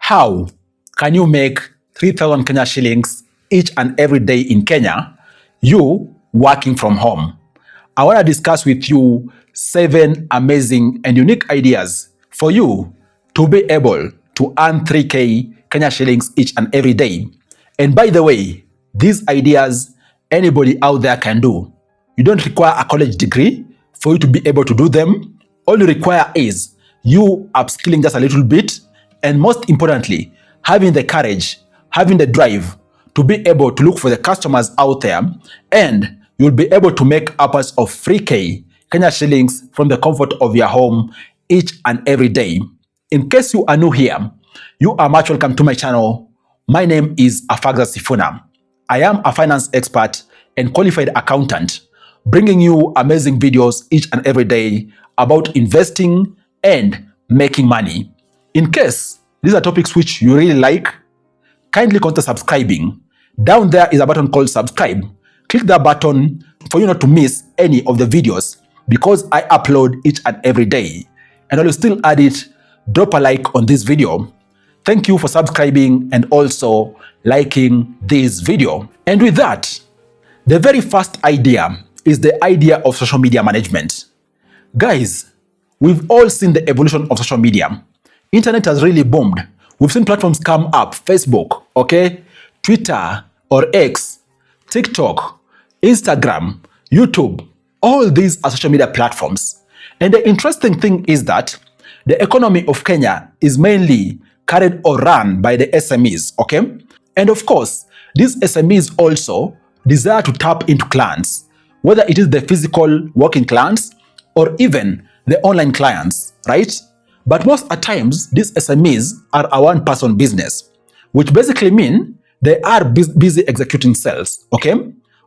How can you make 3,000 Kenya shillings each and every day in Kenya, you working from home? I want to discuss with you 7 amazing and unique ideas for you to be able to earn 3K Kenya shillings each and every day. And by the way, these ideas anybody out there can do. You don't require a college degree for you to be able to do them. All you require is you upskilling just a little bit, and most importantly, having the courage, having the drive to be able to look for the customers out there, and you'll be able to make upwards of 3K Kenya shillings from the comfort of your home each and every day. In case you are new here, you are much welcome to my channel. My name is Afagza Sifuna. I am a finance expert and qualified accountant, bringing you amazing videos each and every day about investing and making money. In case these are topics which you really like, kindly consider subscribing. Down there is a button called subscribe. Click that button for you not to miss any of the videos, because I upload each and every day. And while you still at it, drop a like on this video. Thank you for subscribing and also liking this video. And with that, the very first idea is the idea of social media management. Guys, we've all seen the evolution of social media. Internet has really boomed. We've seen platforms come up: Facebook, Twitter or X, TikTok, Instagram, YouTube. All these are social media platforms. And the interesting thing is that the economy of Kenya is mainly carried or run by the SMEs, And of course, these SMEs also desire to tap into clients, whether it is the physical working clients or even the online clients, right? But most at times, these SMEs are a one-person business, which basically mean they are busy executing sales,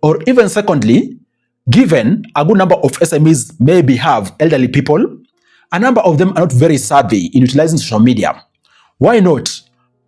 Or even secondly, given a good number of SMEs maybe have elderly people, a number of them are not very savvy in utilizing social media. Why not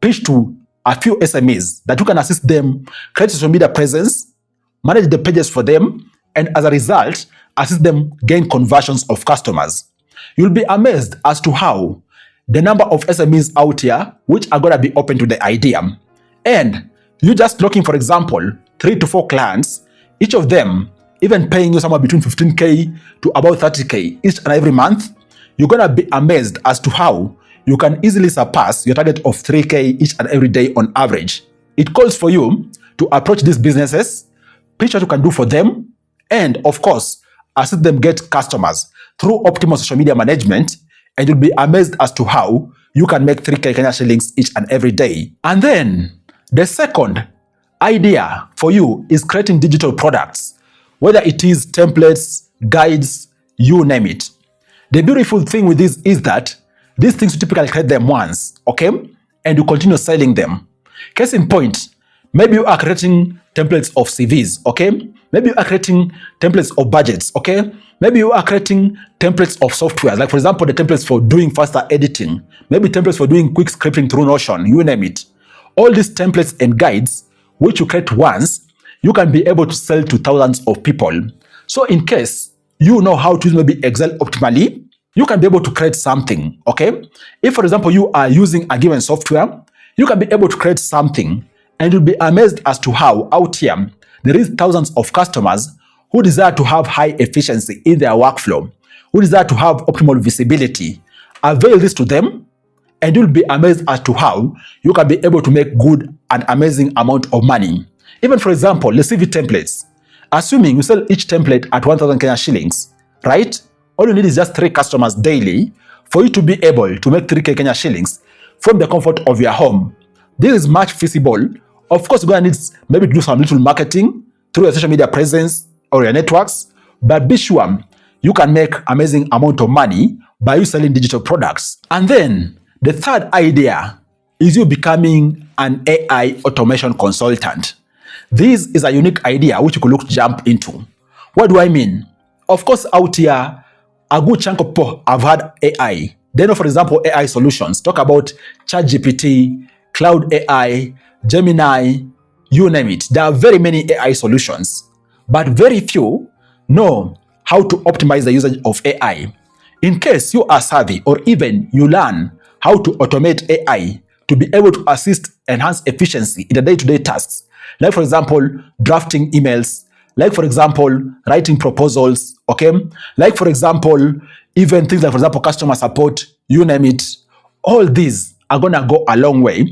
pitch to a few SMEs that you can assist them create social media presence, manage the pages for them, and as a result, assist them gain conversions of customers? You'll be amazed as to how the number of SMEs out here which are going to be open to the idea. And you just looking, for example, 3 to 4 clients, each of them even paying you somewhere between 15K to about 30K each and every month, you're going to be amazed as to how you can easily surpass your target of 3K each and every day on average. It calls for you to approach these businesses, pitch what you can do for them, and of course, assist them get customers through optimal social media management, and you'll be amazed as to how you can make 3K Kenya shillings each and every day. And then the second idea for you is creating digital products, whether it is templates, guides, you name it. The beautiful thing with this is that these things you typically create them once, and you continue selling them. Case in point, maybe you are creating templates of CVs, Maybe you are creating templates of budgets, Maybe you are creating templates of software, like for example, the templates for doing faster editing, maybe templates for doing quick scripting through Notion, you name it. All these templates and guides, which you create once, you can be able to sell to thousands of people. So in case you know how to use maybe Excel optimally, you can be able to create something, If, for example, you are using a given software, you can be able to create something, and you'll be amazed as to how out here there is thousands of customers who desire to have high efficiency in their workflow, who desire to have optimal visibility. Avail this to them, and you'll be amazed as to how you can be able to make good and amazing amount of money. Even for example, the CV templates. Assuming you sell each template at 1,000 Kenya shillings, right? All you need is just 3 customers daily for you to be able to make 3K Kenya shillings from the comfort of your home. This is much feasible. Of course, you're going to need maybe to do some little marketing through your social media presence or your networks, but be sure you can make amazing amount of money by you selling digital products. And then the third idea is you becoming an AI automation consultant. This is a unique idea which you could look to jump into. What do I mean? Of course, out here, a good chunk of people have had AI. They know, for example, AI solutions. Talk about ChatGPT, Cloud AI, Gemini, you name it. There are very many AI solutions, but very few know how to optimize the usage of AI. In case you are savvy or even you learn how to automate AI to be able to assist enhance efficiency in the day-to-day tasks. Like, for example, drafting emails, like, for example, writing proposals, okay? Like, for example, even things like, for example, customer support, you name it. All these are going to go a long way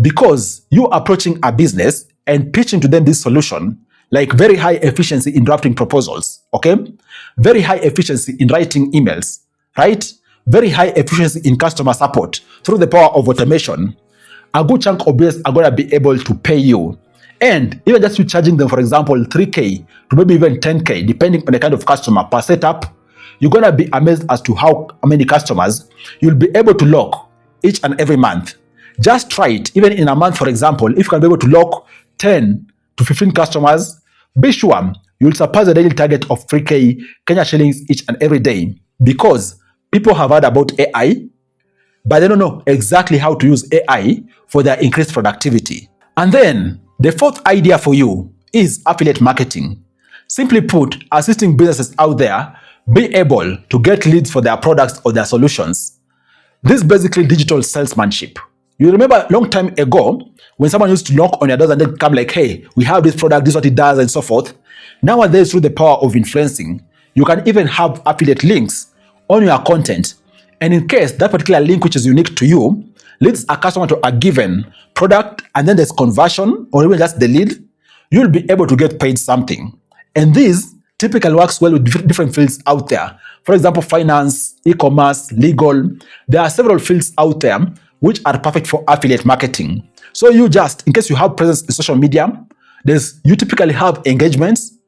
because you approaching a business and pitching to them this solution, like very high efficiency in drafting proposals, okay? Very high efficiency in writing emails, right? Very high efficiency in customer support through the power of automation. A good chunk of business are going to be able to pay you. And even just you charging them, for example, 3K to maybe even 10K, depending on the kind of customer per setup, you're going to be amazed as to how many customers you'll be able to lock each and every month. Just try it. Even in a month, for example, if you can be able to lock 10 to 15 customers, be sure you'll surpass the daily target of 3K Kenya shillings each and every day, because people have heard about AI, but they don't know exactly how to use AI for their increased productivity. And then the fourth idea for you is affiliate marketing. Simply put, assisting businesses out there be able to get leads for their products or their solutions. This is basically digital salesmanship. You remember a long time ago when someone used to knock on your doors and then come like, hey, we have this product, this is what it does, and so forth. Nowadays, through the power of influencing, you can even have affiliate links on your content. And in case that particular link, which is unique to you, leads a customer to a given product, and then there's conversion or even just the lead, you'll be able to get paid something. And this typically works well with different fields out there. For example, finance, e-commerce, legal. There are several fields out there which are perfect for affiliate marketing. So you just, in case you have presence in social media, you typically have engagements.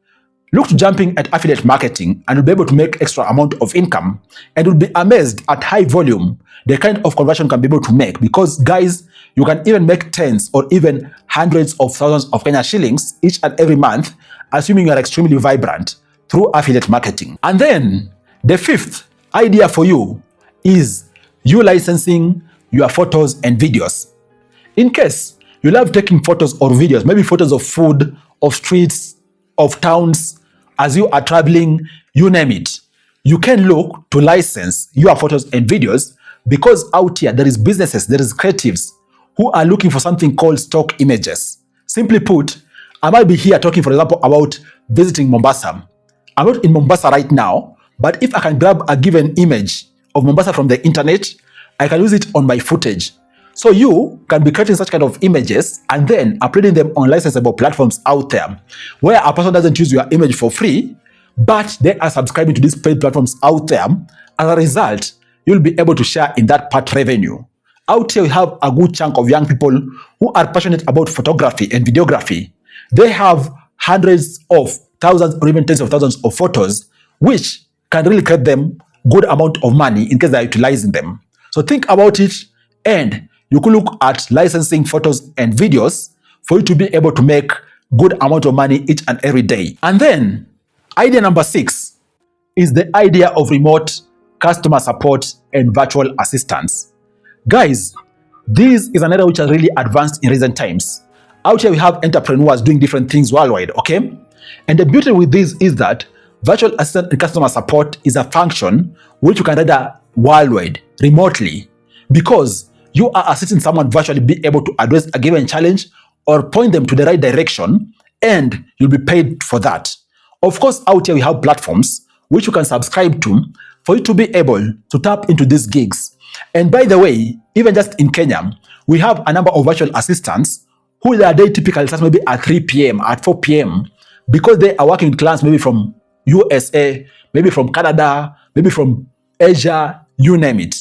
Look to jumping at affiliate marketing and you'll be able to make extra amount of income, and you'll be amazed at high volume the kind of conversion you can be able to make, because guys, you can even make tens or even hundreds of thousands of Kenya shillings each and every month, assuming you are extremely vibrant through affiliate marketing. And then the fifth idea for you is you licensing your photos and videos. In case you love taking photos or videos, maybe photos of food, of streets, of towns, as you are traveling, you name it, you can look to license your photos and videos, because out here there is businesses, there is creatives who are looking for something called stock images. Simply put, I might be here talking, for example, about visiting Mombasa. I'm not in Mombasa right now, but if I can grab a given image of Mombasa from the internet, I can use it on my footage. So you can be creating such kind of images and then uploading them on licensable platforms out there, where a person doesn't use your image for free, but they are subscribing to these paid platforms out there. As a result, you'll be able to share in that part revenue. Out here, we have a good chunk of young people who are passionate about photography and videography. They have hundreds of thousands or even tens of thousands of photos, which can really create them good amount of money in case they're utilizing them. So think about it, and you could look at licensing photos and videos for you to be able to make good amount of money each and every day. And then idea number 6 is the idea of remote customer support and virtual assistance. Guys, this is an area which has really advanced in recent times. Out here we have entrepreneurs doing different things worldwide, okay? And the beauty with this is that virtual assistant and customer support is a function which you can render worldwide, remotely, because you are assisting someone virtually be able to address a given challenge or point them to the right direction, and you'll be paid for that. Of course, out here we have platforms which you can subscribe to for you to be able to tap into these gigs. And by the way, even just in Kenya, we have a number of virtual assistants who their day typically starts maybe at 3 p.m., at 4 p.m., because they are working with clients maybe from USA, maybe from Canada, maybe from Asia, you name it.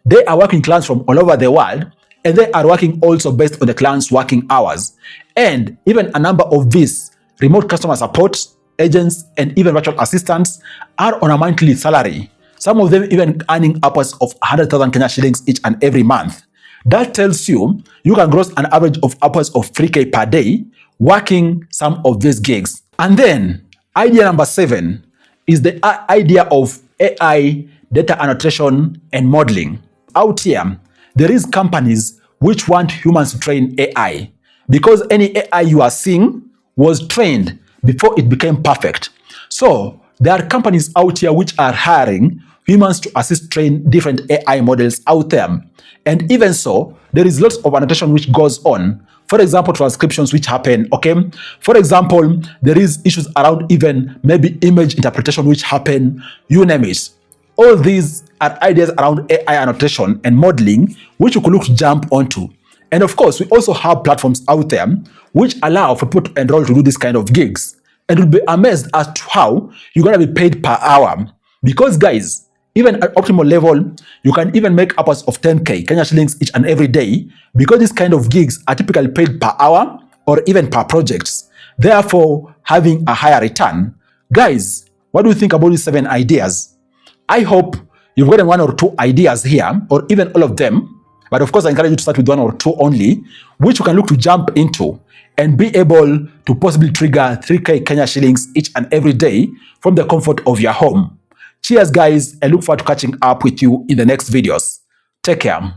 They are working clients from all over the world, and they are working also based on the client's working hours. And even a number of these remote customer support agents and even virtual assistants are on a monthly salary. Some of them even earning upwards of 100,000 Kenya shillings each and every month. That tells you you can gross an average of upwards of 3K per day working some of these gigs. And then idea number 7 is the idea of AI, data annotation, and modeling. Out here, there is companies which want humans to train AI, because any AI you are seeing was trained before it became perfect. So there are companies out here which are hiring humans to assist train different AI models out there. And even so, there is lots of annotation which goes on. For example, transcriptions which happen, okay? For example, there is issues around even maybe image interpretation which happen, you name it. All these are ideas around AI annotation and modeling which you could look to jump onto. And of course, we also have platforms out there which allow for people to enroll to do this kind of gigs. And you'll be amazed as to how you're going to be paid per hour. Because guys, even at optimal level, you can even make upwards of 10K Kenya shillings each and every day, because these kind of gigs are typically paid per hour or even per projects, therefore having a higher return. Guys, what do you think about these 7 ideas? I hope you've gotten 1 or 2 ideas here, or even all of them. But of course, I encourage you to start with 1 or 2 only, which you can look to jump into and be able to possibly trigger 3K Kenya shillings each and every day from the comfort of your home. Cheers, guys, and look forward to catching up with you in the next videos. Take care.